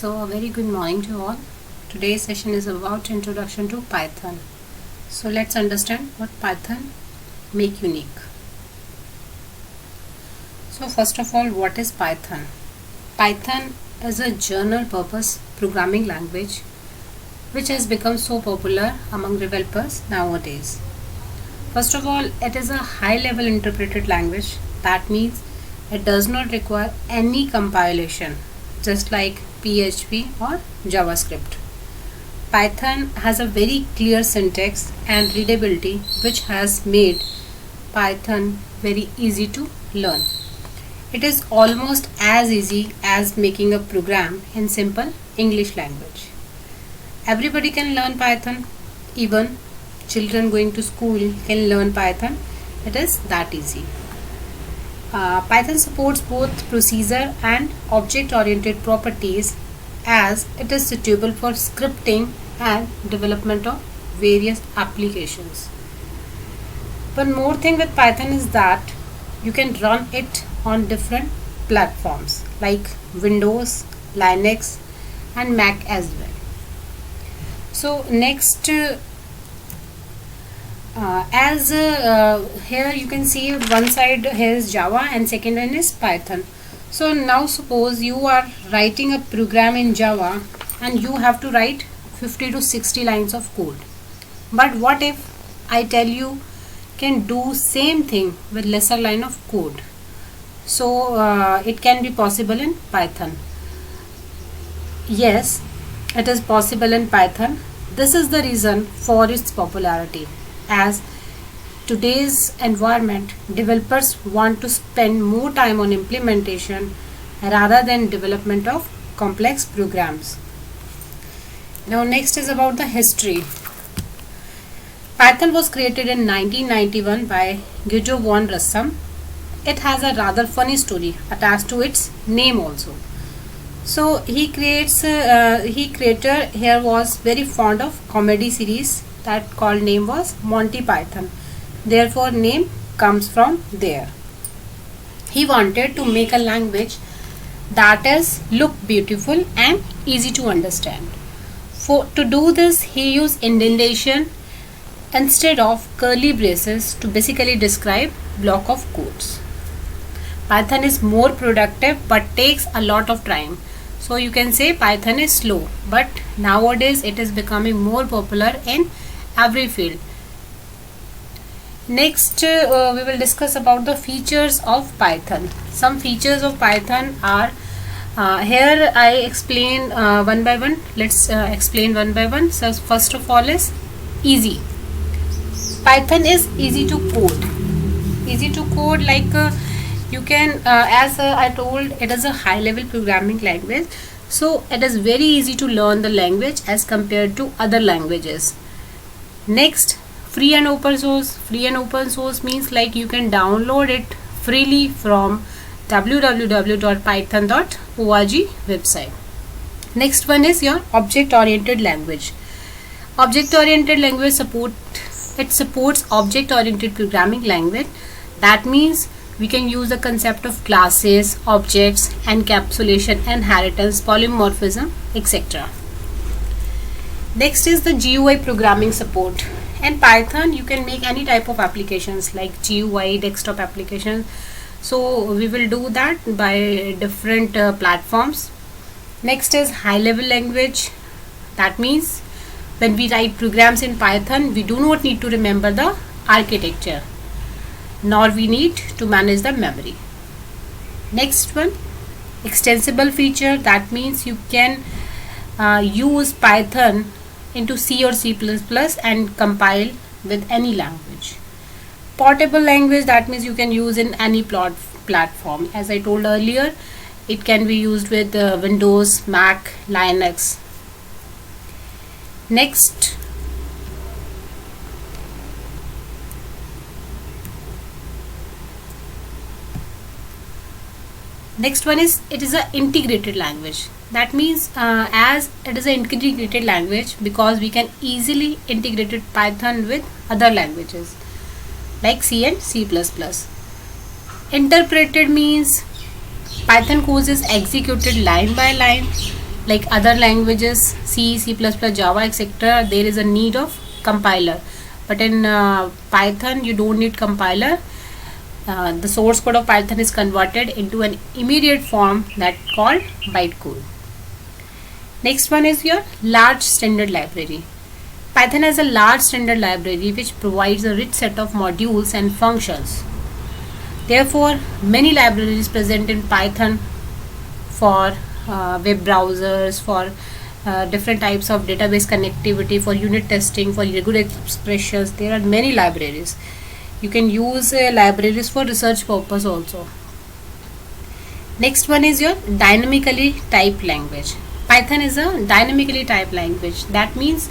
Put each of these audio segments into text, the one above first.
So a very good morning to all. Today's session is about introduction to Python. So let's understand what Python make unique. So first of all, what is Python? Python is a general purpose programming language which has become so popular among developers nowadays. First of all, it is a high level interpreted language. That means it does not require any compilation, just like PHP or JavaScript. Python has a very clear syntax and readability, which has made Python very easy to learn. It is almost as easy as making a program in simple English language. Everybody can learn Python, even children going to school can learn Python. It is that easy. Python supports both procedure and object-oriented properties, as it is suitable for scripting and development of various applications. One more thing with Python is that you can run it on different platforms like Windows, Linux and Mac as well. So next, here you can see one side here is Java and second one is Python. So now suppose you are writing a program in Java and you have to write 50 to 60 lines of code. But what if I tell you can do same thing with lesser line of code? So it can be possible in Python. Yes, it is possible in Python. This is the reason for its popularity. As today's environment, developers want to spend more time on implementation rather than development of complex programs. Now next is about the history. Python was created in 1991 by Guido von Rossum. It has a rather funny story attached to its name also. So he creator here was very fond of comedy series that called name was Monty Python. Therefore name comes from there. He wanted to make a language that is look beautiful and easy to understand. To do this, he used indentation instead of curly braces to basically describe block of codes. Python is more productive but takes a lot of time. So you can say Python is slow, but nowadays it is becoming more popular in every field. Next, we will discuss about the features of Python. Some features of Python are here I explain one by one. Let's explain one by one. So first of all is easy. Python is easy to code. Easy to code, like you can as I told, it is a high level programming language, so it is very easy to learn the language as compared to other languages. Next, free and open source. Free and open source means like you can download it freely from www.python.org website. Next one is your object oriented language. Object oriented language supports object oriented programming language. That means we can use the concept of classes, objects, encapsulation, inheritance, polymorphism, etc. Next is the GUI programming support. In Python, you can make any type of applications like GUI, desktop applications. So we will do that by different platforms. Next is high level language. That means when we write programs in Python, we do not need to remember the architecture, nor we need to manage the memory. Next one, extensible feature. That means you can use Python into C or C++ and compile with any language. Portable language, that means you can use in any platform. As I told earlier, it can be used with Windows, Mac, Linux. Next, one is it is an integrated language. That means as it is an integrated language, because we can easily integrate Python with other languages like C and C++. Interpreted means Python code is executed line by line like other languages, C, C++, Java, etc., there is a need of compiler, but in Python you don't need compiler. The source code of Python is converted into an immediate form that called bytecode. Next one is your large standard library. Python has a large standard library which provides a rich set of modules and functions. Therefore, many libraries present in Python for web browsers, for different types of database connectivity, for unit testing, for regular expressions. There are many libraries. You can use libraries for research purpose also. Next one is your dynamically typed language. Python is a dynamically typed language. That means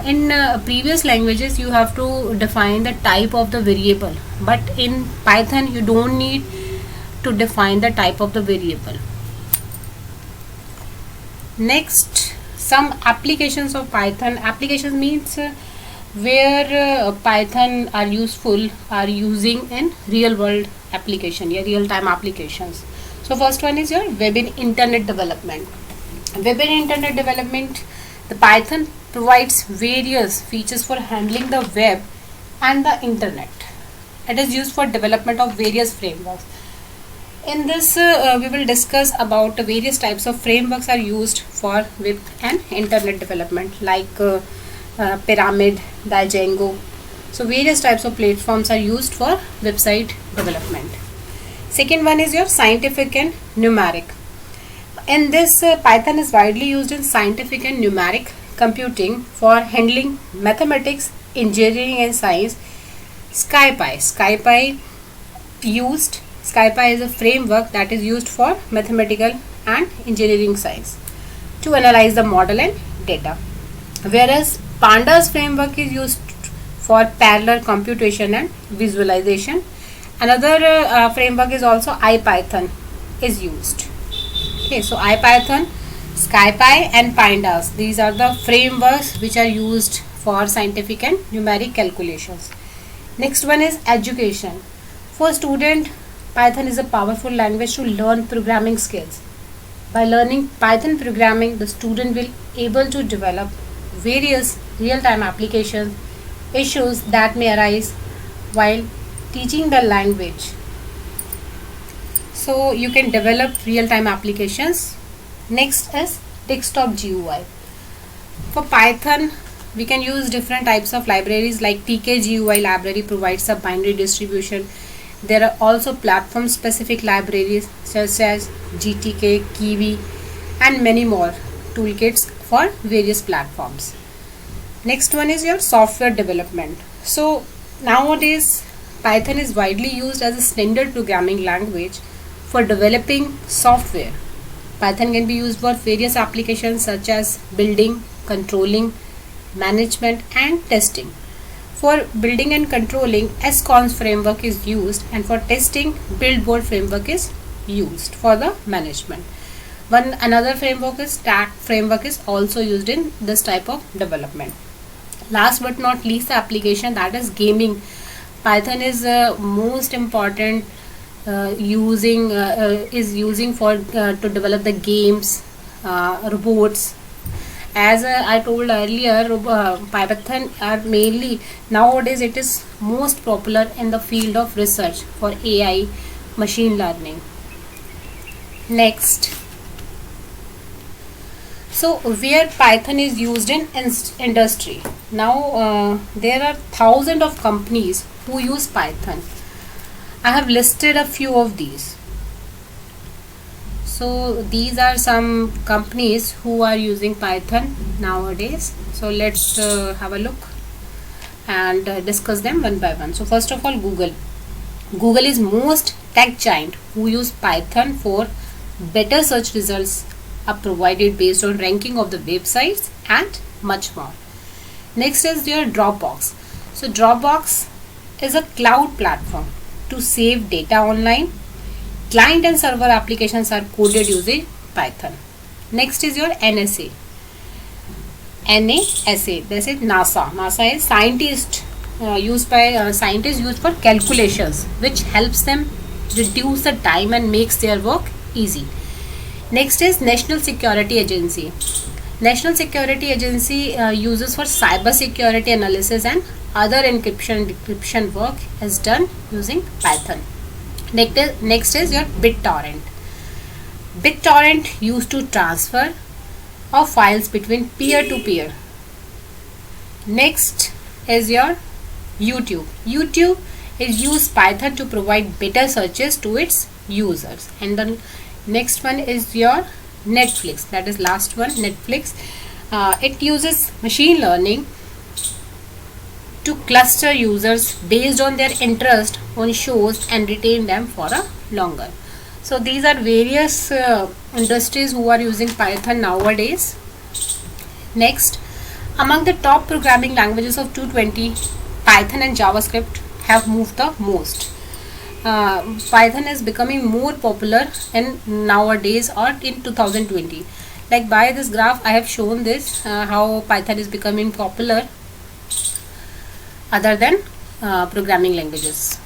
in previous languages you have to define the type of the variable, but in Python you don't need to define the type of the variable. Next, some applications of Python. Applications means where Python are useful, are using in real world application, real time applications. So first one is your web and internet development. Web and internet development, the Python provides various features for handling the web and the internet. It is used for development of various frameworks. In this we will discuss about various types of frameworks are used for web and internet development, like Pyramid, Django. So various types of platforms are used for website development. Second one is your scientific and numeric. In this Python is widely used in scientific and numeric computing for handling mathematics, engineering and science. SciPy is a framework that is used for mathematical and engineering science to analyze the model and data, whereas Pandas framework is used for parallel computation and visualization. Another framework is also IPython is used. Okay, so IPython, SciPy and Pandas, these are the frameworks which are used for scientific and numeric calculations. Next one is education. For student, Python is a powerful language to learn programming skills. By learning Python programming, the student will able to develop various real-time application issues that may arise while teaching the language. So you can develop real-time applications. Next is desktop GUI. For Python, we can use different types of libraries, like TKGUI library provides a binary distribution. There are also platform specific libraries such as GTK, Kiwi and many more toolkits for various platforms. Next one is your software development. So nowadays Python is widely used as a standard programming language for developing software. Python can be used for various applications such as building, controlling, management and testing. For building and controlling, SCONS framework is used, and for testing, BuildBoard framework is used for the management. Another framework is Stack framework is also used in this type of development. Last but not least, the application, that is gaming. Python is most important using for to develop the games, robots. As I told earlier, Python are mainly nowadays it is most popular in the field of research for AI, machine learning. Next, so where Python is used in industry. Now there are thousands of companies who use Python. I have listed a few of these. So these are some companies who are using Python nowadays. So let's have a look and discuss them one by one. So first of all, Google. Google is most tech giant who use Python for better search results are provided based on ranking of the websites and much more. Next is your Dropbox. So Dropbox is a cloud platform to save data online. Client and server applications are coded using Python. Next is your NASA. NASA, this is NASA. NASA is scientists used for calculations, which helps them reduce the time and makes their work easy. Next is National Security Agency. National Security Agency uses for cyber security analysis and other encryption and decryption work is done using Python. Next is your BitTorrent. BitTorrent used to transfer of files between peer to peer. Next is your YouTube. YouTube is used Python to provide better searches to its users. And the next one is your Netflix. That is last one, Netflix. It uses machine learning to cluster users based on their interest on shows and retain them for a longer. So these are various industries who are using Python nowadays. Next, among the top programming languages of 2020, Python and JavaScript have moved the most. Python is becoming more popular in nowadays or in 2020. Like by this graph I have shown this how Python is becoming popular other than programming languages.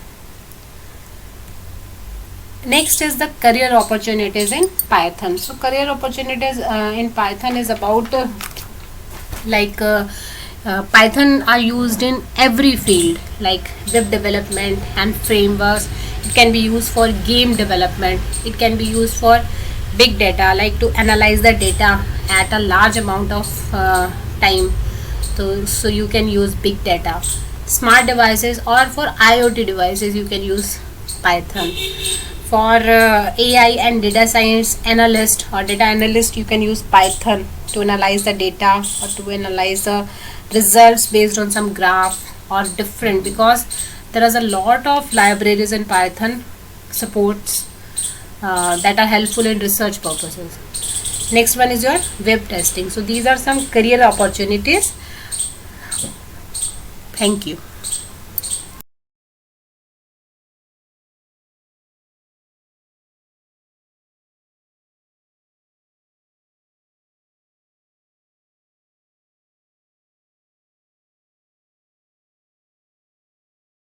Next is the career opportunities in Python. So career opportunities in Python is about Python are used in every field like web development and frameworks. It can be used for game development. It can be used for big data, like to analyze the data at a large amount of time. So you can use big data. Smart devices or for IoT devices you can use Python. For AI and data science analyst or data analyst you can use Python to analyze the data or to analyze the results based on some graph or different, because there is a lot of libraries in Python supports that are helpful in research purposes. Next one is your web testing. So these are some career opportunities. Thank you.